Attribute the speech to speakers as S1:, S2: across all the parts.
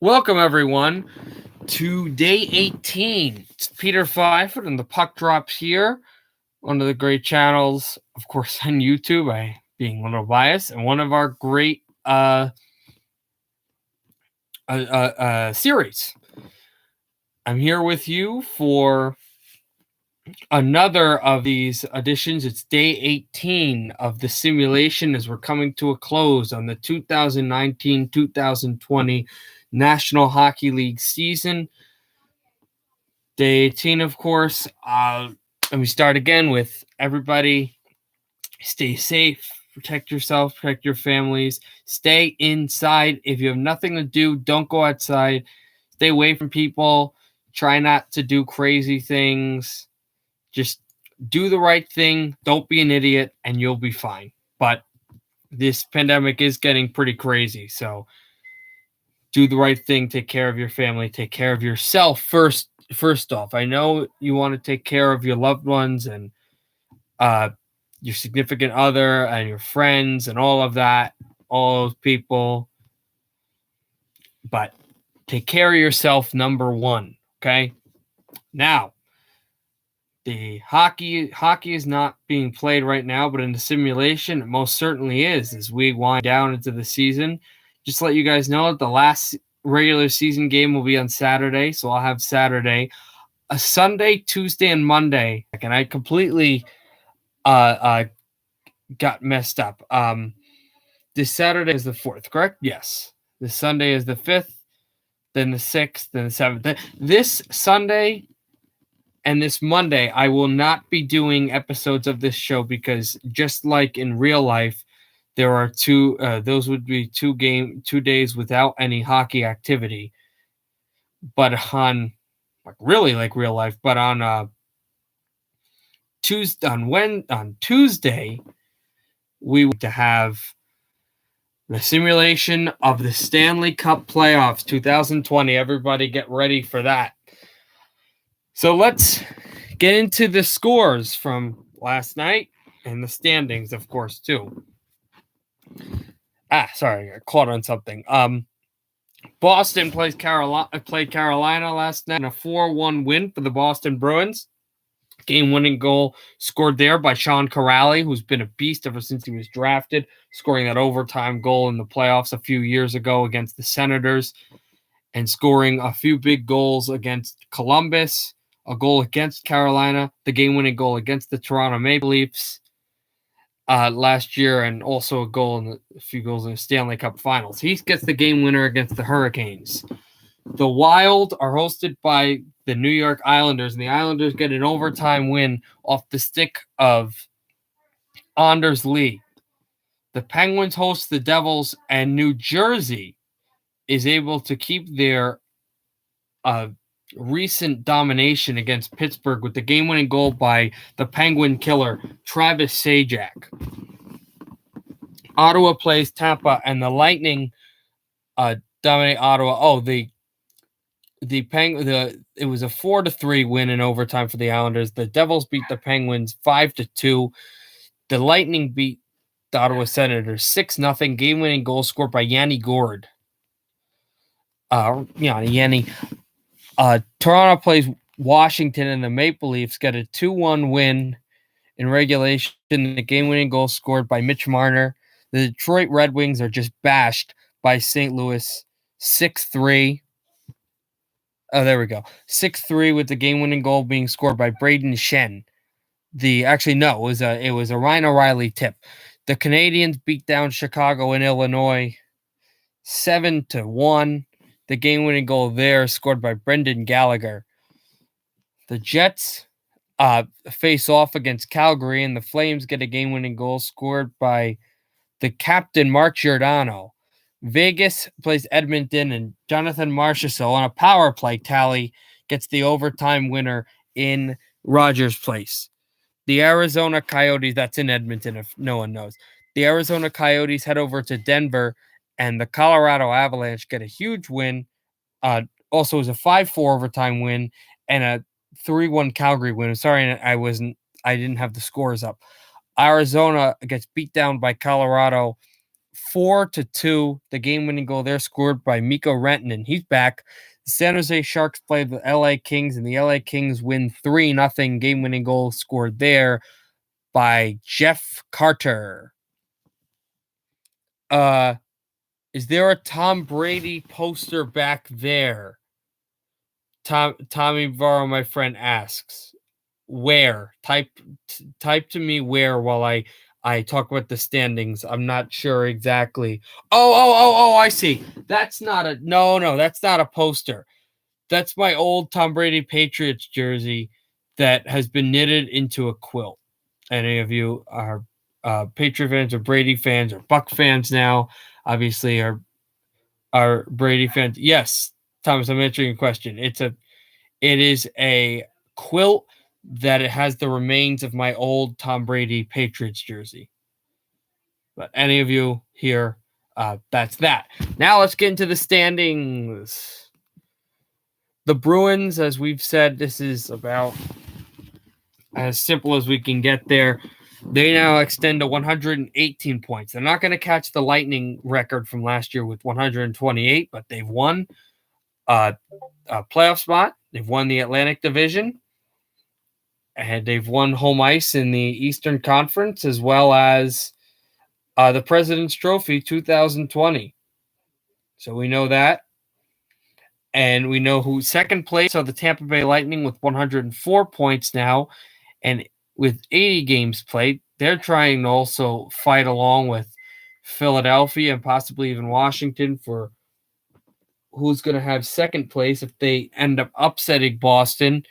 S1: Welcome, everyone, to day 18. It's Peter Fivefoot, and the puck drops here. One of the great channels, of course, on YouTube, I being a little biased, and one of our great series. I'm here with you for another of these editions. It's day 18 of the simulation as we're coming to a close on the 2019-2020 National Hockey League season. Day 18, of course. Let me start again with everybody. Stay safe, protect yourself, protect your families, stay inside. If you have nothing to do, don't go outside. Stay away from people. Try not to do crazy things. Just do the right thing. Don't be an idiot, and you'll be fine. But this pandemic is getting pretty crazy, so do the right thing. Take care of your family. Take care of yourself first off. I know you want to take care of your loved ones and your significant other and your friends and all of that, all those people. But take care of yourself, number one. Okay. Now, the hockey is not being played right now, but in the simulation, it most certainly is as we wind down into the season. Just to let you guys know, the last regular season game will be on Saturday, so I'll have Saturday, a Sunday, Tuesday, and Monday. And I completely got messed up. This Saturday is the 4th, correct? Yes. This Sunday is the 5th, then the 6th, then the 7th. This Sunday and this Monday, I will not be doing episodes of this show because just like in real life, there are those would be 2 days without any hockey activity. But on really like real life, but on Tuesday, we want to have the simulation of the Stanley Cup playoffs 2020. Everybody get ready for that. So let's get into the scores from last night and the standings, of course, too. Sorry, I got caught on something. Boston played Carolina last night in a 4-1 win for the Boston Bruins. Game-winning goal scored there by Sean Corrali, who's been a beast ever since he was drafted, scoring that overtime goal in the playoffs a few years ago against the Senators, and scoring a few big goals against Columbus, a goal against Carolina, the game-winning goal against the Toronto Maple Leafs last year, and also a few goals in the Stanley Cup Finals. He gets the game winner against the Hurricanes. The Wild are hosted by the New York Islanders, and the Islanders get an overtime win off the stick of Anders Lee. The Penguins host the Devils, and New Jersey is able to keep their recent domination against Pittsburgh with the game-winning goal by the Penguin killer, Travis Zajac. Ottawa plays Tampa, and the Lightning dominate Ottawa. It was a 4-3 win in overtime for the Islanders. The Devils beat the Penguins 5-2. The Lightning beat the Ottawa Senators 6-0. Game-winning goal scored by Yanni Gourde. Toronto plays Washington, and the Maple Leafs get a 2-1 win in regulation. The game-winning goal scored by Mitch Marner. The Detroit Red Wings are just bashed by St. Louis 6-3. Oh, there we go. 6-3 with the game-winning goal being scored by Braden Shen. It was a Ryan O'Reilly tip. The Canadians beat down Chicago and Illinois 7-1. The game-winning goal there scored by Brendan Gallagher. The Jets face off against Calgary, and the Flames get a game-winning goal scored by the captain, Mark Giordano. Vegas plays Edmonton, and Jonathan Marchessault on a power play tally gets the overtime winner in Rogers Place. The Arizona Coyotes, that's in Edmonton if no one knows. The Arizona Coyotes head over to Denver, and the Colorado Avalanche get a huge win. Also, it was a 5-4 overtime win and a 3-1 Calgary win. Sorry, I didn't have the scores up. Arizona gets beat down by Colorado 4-2. The game-winning goal there scored by Mikko Rantanen. He's back. The San Jose Sharks played the LA Kings, and the LA Kings win 3-0. Game-winning goal scored there by Jeff Carter. Is there a Tom Brady poster back there? Tommy Varro, my friend, asks. Where? Type to me where while I talk about the standings. I'm not sure exactly. Oh, I see. That's not a no, that's not a poster. That's my old Tom Brady Patriots jersey that has been knitted into a quilt. Any of you are Patriot fans or Brady fans or Buck fans now, obviously are Brady fans. Yes, Thomas, I'm answering your question. It is a quilt that it has the remains of my old Tom Brady Patriots jersey. But any of you here, that's that. Now let's get into the standings. The Bruins, as we've said, this is about as simple as we can get there. They now extend to 118 points. They're not going to catch the Lightning record from last year with 128, but they've won a playoff spot. They've won the Atlantic Division. And they've won home ice in the Eastern Conference, as well as the President's Trophy 2020. So we know that. And we know who second place are the Tampa Bay Lightning with 104 points now. And with 80 games played, they're trying to also fight along with Philadelphia and possibly even Washington for who's going to have second place if they end up upsetting Boston.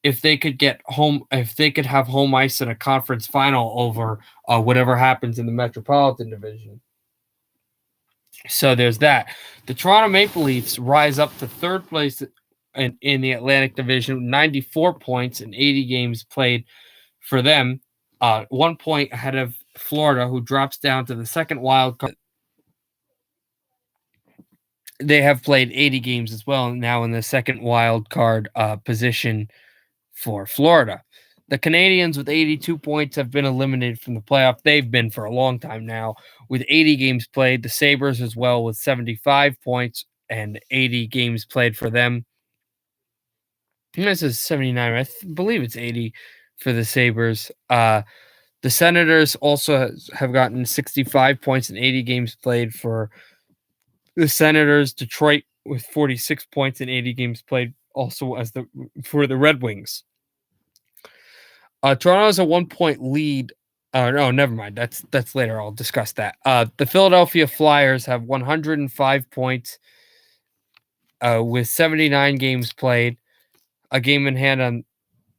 S1: If they could have home ice in a conference final over whatever happens in the Metropolitan Division. So there's that. The Toronto Maple Leafs rise up to third place in the Atlantic Division, 94 points in 80 games played for them. 1 point ahead of Florida, who drops down to the second wild card. They have played 80 games as well, now in the second wild card position for Florida. The Canadiens with 82 points have been eliminated from the playoff. They've been for a long time now with 80 games played. The Sabres as well with 75 points and 80 games played for them. This is 79. I believe it's 80 for the Sabres. The Senators also have gotten 65 points and 80 games played for the Senators. Detroit with 46 points and 80 games played also for the Red Wings. Toronto has a 1 point lead. No, never mind. That's later. I'll discuss that. The Philadelphia Flyers have 105 points with 79 games played. A game in hand on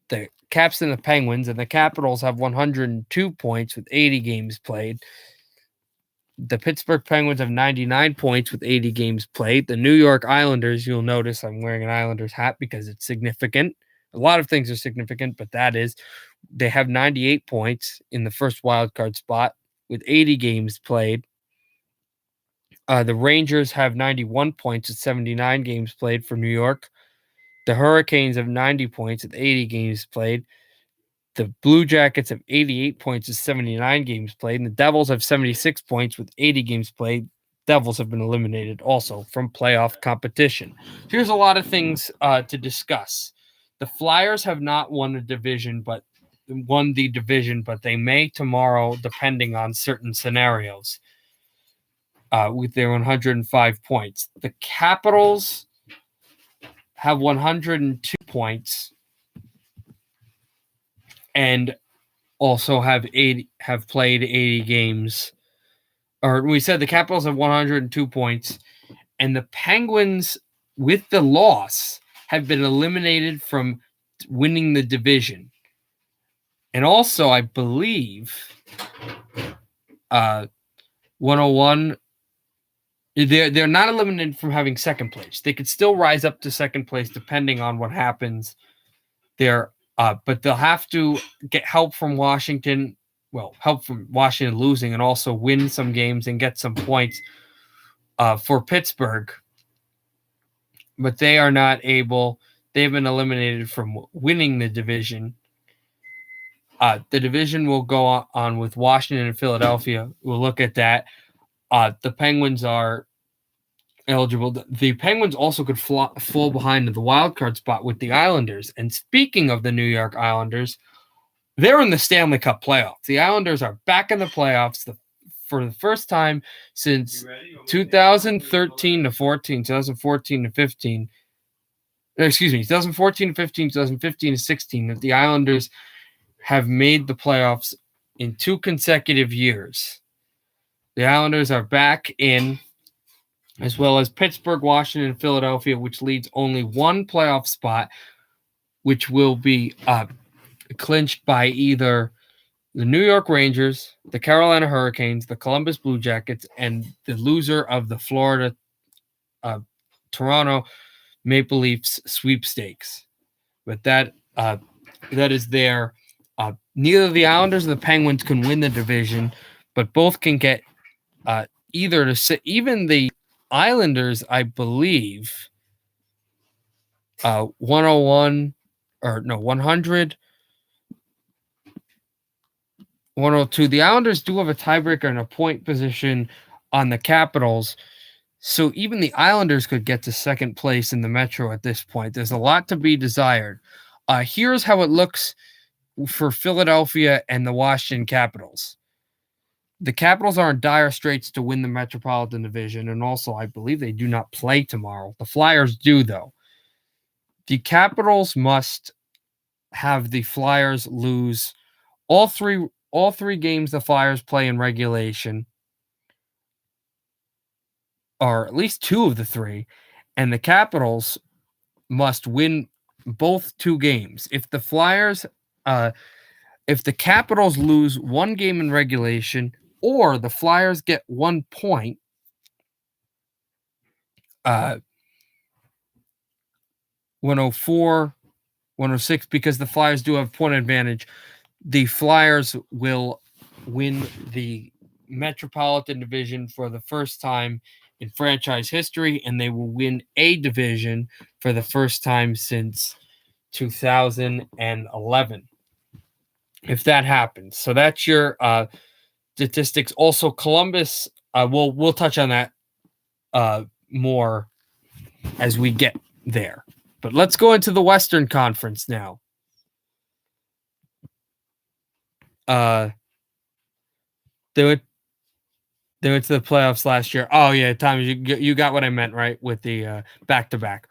S1: the Caps and the Penguins, and the Capitals have 102 points with 80 games played. The Pittsburgh Penguins have 99 points with 80 games played. The New York Islanders, you'll notice I'm wearing an Islanders hat because it's significant. A lot of things are significant, but that is, they have 98 points in the first wildcard spot with 80 games played. The Rangers have 91 points with 79 games played for New York. The Hurricanes have 90 points with 80 games played. The Blue Jackets have 88 points with 79 games played. And the Devils have 76 points with 80 games played. Devils have been eliminated also from playoff competition. Here's a lot of things to discuss. The Flyers have not won the division, but they may tomorrow, depending on certain scenarios, with their 105 points. The Capitals have 102 points and also have played 80 games. Or we said the Capitals have 102 points, and the Penguins, with the loss, have been eliminated from winning the division. And also, I believe 101, they're not eliminated from having second place. They could still rise up to second place depending on what happens there. But they'll have to get help from Washington. Well, help from Washington losing, and also win some games and get some points for Pittsburgh. But they are not able. They've been eliminated from winning the division. The division will go on with Washington and Philadelphia. We'll look at that. the Penguins are eligible. The Penguins also could fall behind the wild card spot with the Islanders. And speaking of the New York Islanders, they're in the Stanley Cup playoffs. The Islanders are back in the playoffs for the first time since 2013 to 14, 2014 to 15. Excuse me, 2014 to 15, 2015 to 16, that the Islanders have made the playoffs in 2 consecutive years. The Islanders are back in, as well as Pittsburgh, Washington, and Philadelphia, which leads only one playoff spot, which will be clinched by either the New York Rangers, the Carolina Hurricanes, the Columbus Blue Jackets, and the loser of the Florida Toronto Maple Leafs sweepstakes. But that is there. Neither the Islanders or the Penguins can win the division, but both can get either to sit. Even the Islanders, I believe, 101 or no 100, 102. The Islanders do have a tiebreaker and a point position on the Capitals. So even the Islanders could get to second place in the Metro at this point. There's a lot to be desired. Here's how it looks for Philadelphia and the Washington Capitals. The Capitals are in dire straits to win the Metropolitan Division, and also I believe they do not play tomorrow. The Flyers do, though. The Capitals must have the Flyers lose all three games the Flyers play in regulation, or at least 2 of the 3, and the Capitals must win both 2 games. If the Capitals lose 1 game in regulation, or the Flyers get 1 point, 104, 106, because the Flyers do have point advantage, the Flyers will win the Metropolitan Division for the first time in franchise history, and they will win a division for the first time since 2011. If that happens. So that's your statistics. Also, Columbus, we'll touch on that more as we get there. But let's go into the Western Conference now. They went to the playoffs last year. Oh yeah, Tom, you got what I meant, right? With the back-to-back.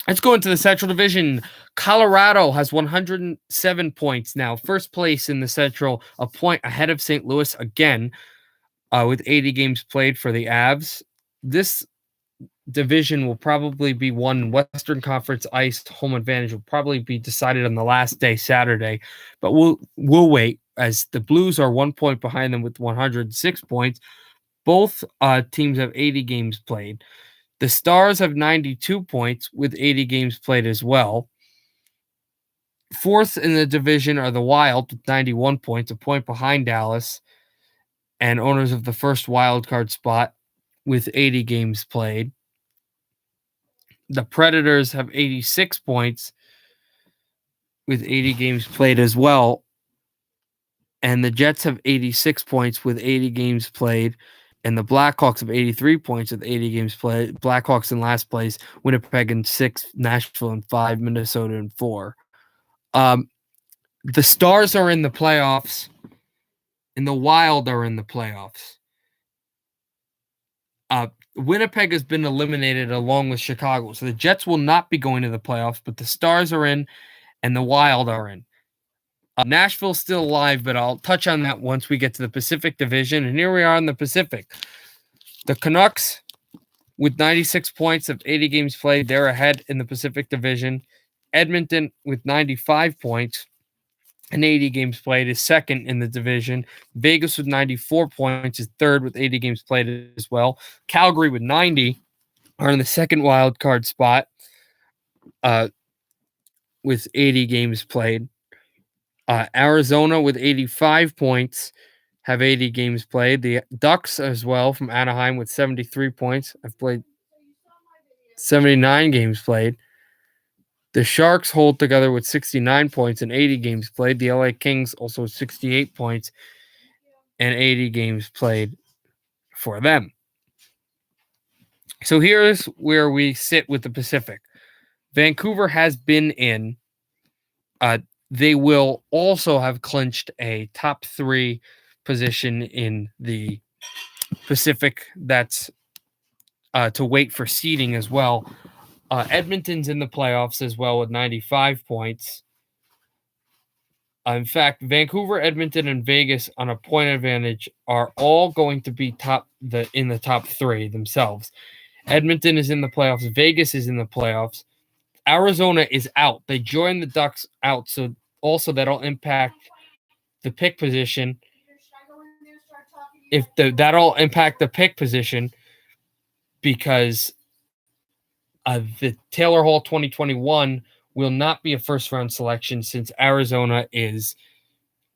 S1: Let's go into the Central Division. Colorado has 107 points now. First place in the Central, a point ahead of St. Louis again, with 80 games played for the Avs. This division will probably be won. Western Conference iced home advantage will probably be decided on the last day, Saturday. But we'll wait, as the Blues are 1 point behind them with 106 points. Both teams have 80 games played. The Stars have 92 points with 80 games played as well. Fourth in the division are the Wild with 91 points, a point behind Dallas, and owners of the first wild card spot with 80 games played. The Predators have 86 points with 80 games played as well. And the Jets have 86 points with 80 games played. And the Blackhawks have 83 points with 80 games played. Blackhawks in last place, Winnipeg in 6th, Nashville in 5, Minnesota in 4. The Stars are in the playoffs, and the Wild are in the playoffs. Winnipeg has been eliminated along with Chicago, so the Jets will not be going to the playoffs, but the Stars are in, and the Wild are in. Nashville's still alive, but I'll touch on that once we get to the Pacific Division. And here we are in the Pacific. The Canucks, with 96 points of 80 games played, they're ahead in the Pacific Division. Edmonton, with 95 points and 80 games played, is second in the division. Vegas, with 94 points, is third with 80 games played as well. Calgary, with 90, are in the second wild card spot with 80 games played. Arizona with 85 points have 80 games played. The Ducks as well from Anaheim with 73 points have played 79 games played. The Sharks hold together with 69 points and 80 games played. The LA Kings also 68 points and 80 games played for them. So here's where we sit with the Pacific. Vancouver has been in. They will also have clinched a top 3 position in the Pacific. That's to wait for seeding as well. Edmonton's in the playoffs as well with 95 points. In fact, Vancouver, Edmonton, and Vegas on a point advantage are all going to be in the top 3 themselves. Edmonton is in the playoffs. Vegas is in the playoffs. Arizona is out. They joined the Ducks out, so also that'll impact the pick position. That'll impact the pick position because the Taylor Hall 2021 will not be a first-round selection since Arizona is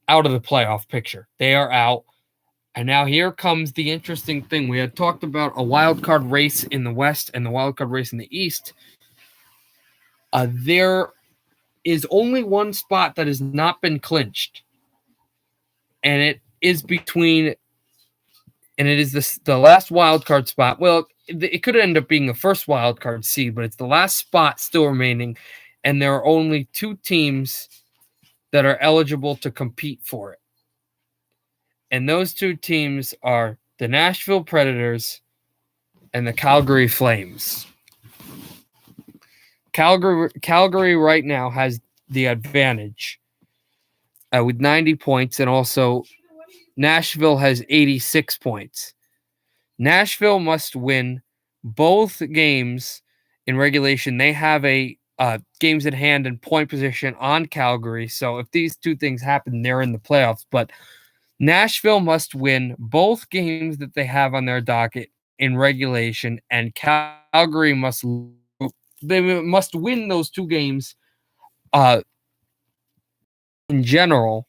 S1: out of the playoff picture. They are out. And now here comes the interesting thing. We had talked about a wild card race in the West and the wild card race in the East. There is only one spot that has not been clinched, and it is the last wild card spot. Well, it could end up being a first wild card seed, but it's the last spot still remaining, and there are only 2 teams that are eligible to compete for it. And those 2 teams are the Nashville Predators and the Calgary Flames. Calgary right now has the advantage with 90 points, and also Nashville has 86 points. Nashville must win both games in regulation. They have a games at hand and point position on Calgary. So if these 2 things happen, they're in the playoffs. But Nashville must win both games that they have on their docket in regulation, and Calgary must win those 2 games in general.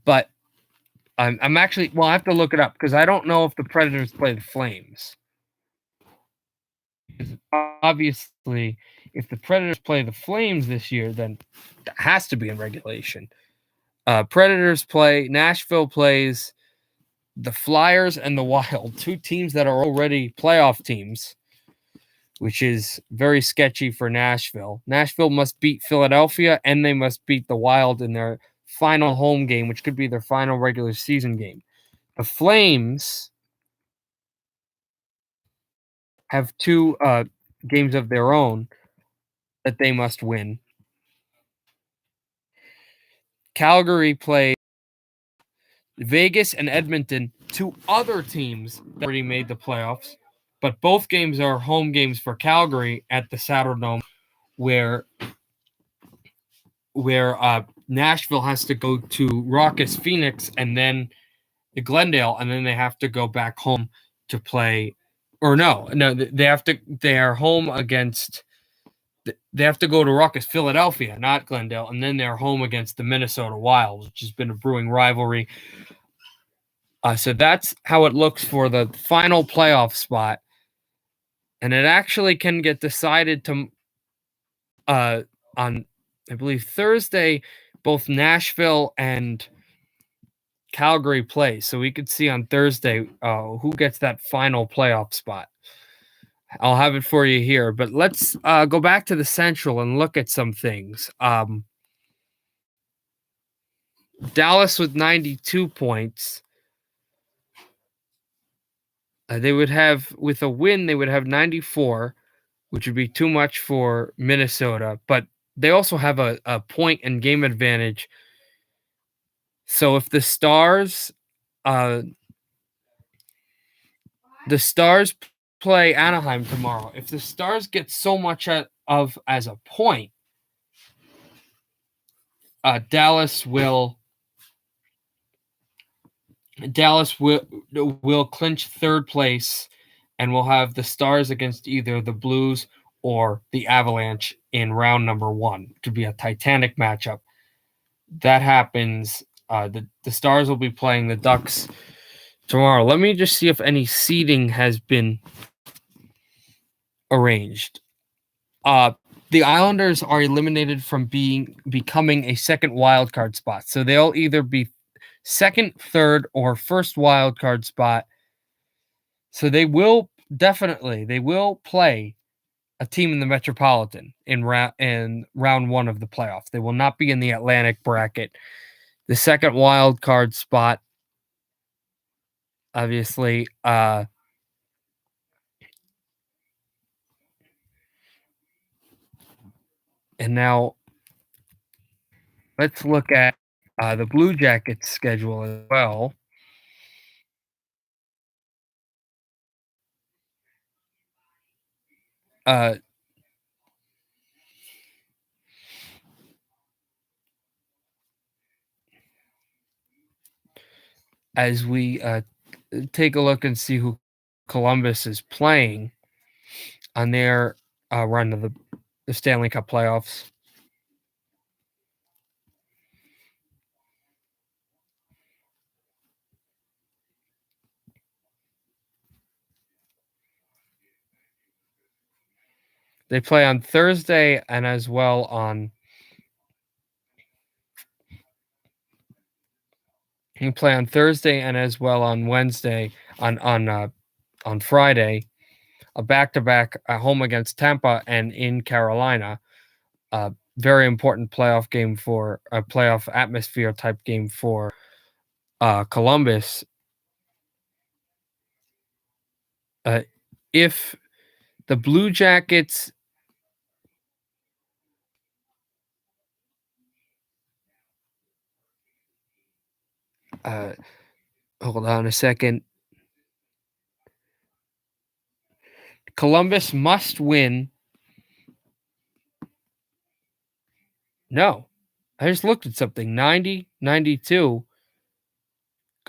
S1: But I'm actually, I have to look it up because I don't know if the Predators play the Flames. Obviously, if the Predators play the Flames this year, then that has to be in regulation. Nashville plays the Flyers and the Wild, 2 teams that are already playoff teams, which is very sketchy for Nashville. Nashville must beat Philadelphia, and they must beat the Wild in their final home game, which could be their final regular season game. The Flames have 2 games of their own that they must win. Calgary plays Vegas and Edmonton, 2 other teams that already made the playoffs, but both games are home games for Calgary at the Saddledome, where Nashville has to go to Rockies Phoenix and then the Glendale, and then they have to go back home to play. Or no, they have to. They are home against. They have to go to Rockies Philadelphia, not Glendale, and then they're home against the Minnesota Wild, which has been a brewing rivalry. So that's how it looks for the final playoff spot, and it actually can get decided on, I believe, Thursday. Both Nashville and Calgary play, so we could see on Thursday who gets that final playoff spot. I'll have it for you here, but let's go back to the Central and look at some things. Dallas with 92 points. They would have, with a win, they would have 94, which would be too much for Minnesota, but they also have a point and game advantage. So if the Stars play Anaheim tomorrow, if the Stars get so much as a point, Dallas will clinch 3rd place, and will have the Stars against either the Blues or the Avalanche in round number 1. It could be a titanic matchup. That happens. The Stars will be playing the Ducks tomorrow. Let me just see if any seeding has been arranged. the Islanders are eliminated from becoming a second wild card spot. So they'll either be second, third, or first wild card spot. So they will play a team in the Metropolitan in round one of the playoffs. They will not be in the Atlantic bracket. The second wild card spot, obviously, and now let's look at the Blue Jackets schedule as well. As we take a look and see who Columbus is playing on their run of the Stanley Cup playoffs. They play on Thursday and as well on. You play on Thursday and as well on Wednesday on Friday, a back-to-back at home against Tampa and in Carolina. Very important playoff game for a playoff atmosphere type game for Columbus. If the Blue Jackets hold on a second. Columbus must win. No, I just looked at something. 90, 92.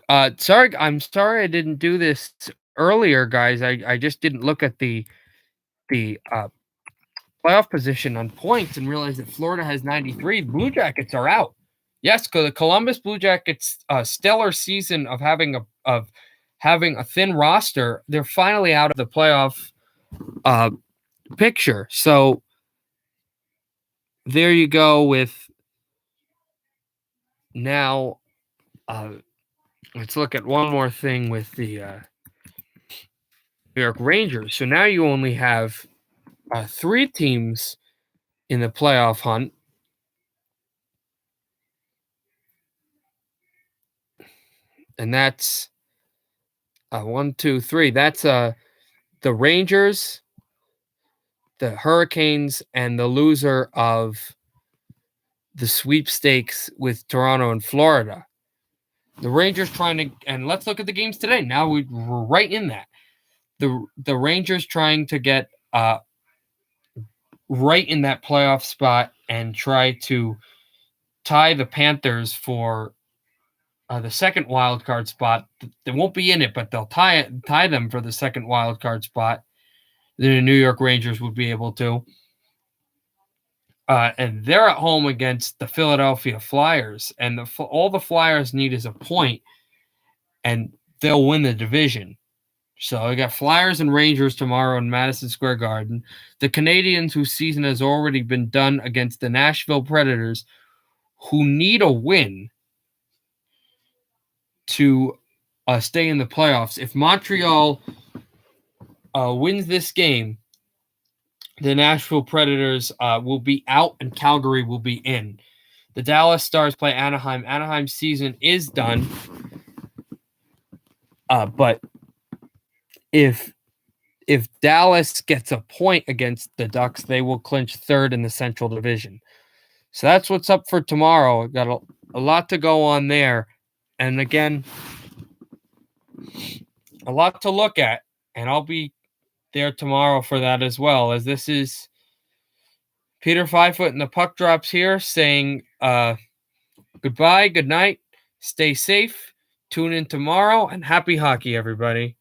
S1: I'm sorry I didn't do this earlier, guys. I just didn't look at the playoff position on points and realized that Florida has 93. The Blue Jackets are out. Yes, because the Columbus Blue Jackets stellar season of having a thin roster, they're finally out of the playoff picture. So there you go with now. Let's look at one more thing with the New York Rangers. So now you only have 3 teams in the playoff hunt. And that's 1, 2, 3. That's the Rangers, the Hurricanes, and the loser of the sweepstakes with Toronto and Florida. The Rangers trying to, and let's look at the games today. Now we're right in that. The Rangers trying to get right in that playoff spot and try to tie the Panthers for the second wild card spot. They won't be in it, but they'll tie them for the second wild card spot. The New York Rangers would be able to. And they're at home against the Philadelphia Flyers, and all the Flyers need is a point, and they'll win the division. So I got Flyers and Rangers tomorrow in Madison Square Garden. The Canadiens, whose season has already been done, against the Nashville Predators, who need a win to stay in the playoffs. If Montreal wins this game, the Nashville Predators will be out and Calgary will be in. The Dallas Stars play Anaheim. Anaheim's season is done. But if Dallas gets a point against the Ducks, they will clinch third in the Central Division. So that's what's up for tomorrow. I've got a lot to go on there. And again, a lot to look at. And I'll be there tomorrow for that as well, as this is Peter Fivefoot and the Puck Drops here saying goodbye, good night, stay safe, tune in tomorrow, and happy hockey, everybody.